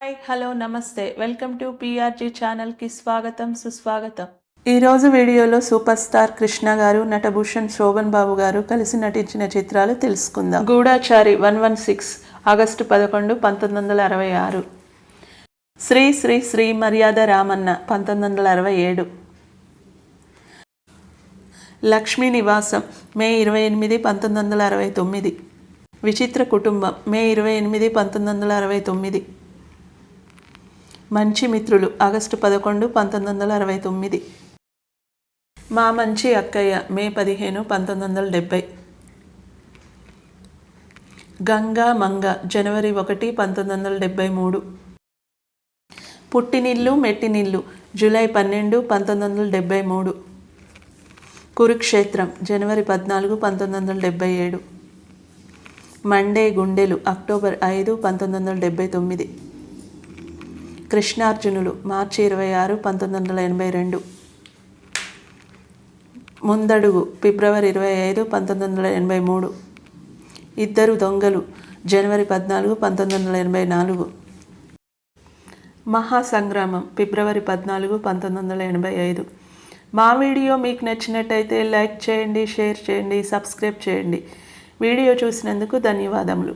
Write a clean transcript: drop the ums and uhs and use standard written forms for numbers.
Hi hello నమస్తే welcome to PRG ఛానల్కి స్వాగతం సుస్వాగతం. ఈరోజు వీడియోలో సూపర్ స్టార్ కృష్ణ గారు, నటభూషణ్ శోభన్ బాబు గారు కలిసి నటించిన చిత్రాలు తెలుసుకుందాం. గూఢాచారి 116 ఆగస్టు 11, 1966. శ్రీ శ్రీ శ్రీ మర్యాద రామన్న 1967. లక్ష్మీ నివాసం మే 28, 1969. విచిత్ర కుటుంబం మే 28, 1969. మంచి మిత్రులు ఆగస్టు 11, 1969. మా మంచి అక్కయ్య మే 15, 1970. గంగా మంగ జనవరి 1, 1973. పుట్టినిల్లు మెట్టినిల్లు జూలై 12, 1973. కురుక్షేత్రం జనవరి 14, 1977. మండే గుండెలు అక్టోబర్ 5, 1979. కృష్ణార్జునులు మార్చి 26, 1982. ముందడుగు ఫిబ్రవరి 25, 1983. ఇద్దరు దొంగలు జనవరి 14, 1984. మహాసంగ్రామం ఫిబ్రవరి 14, 1985. మా వీడియో మీకు నచ్చినట్టయితే లైక్ చేయండి, షేర్ చేయండి, సబ్స్క్రైబ్ చేయండి. వీడియో చూసినందుకు ధన్యవాదములు.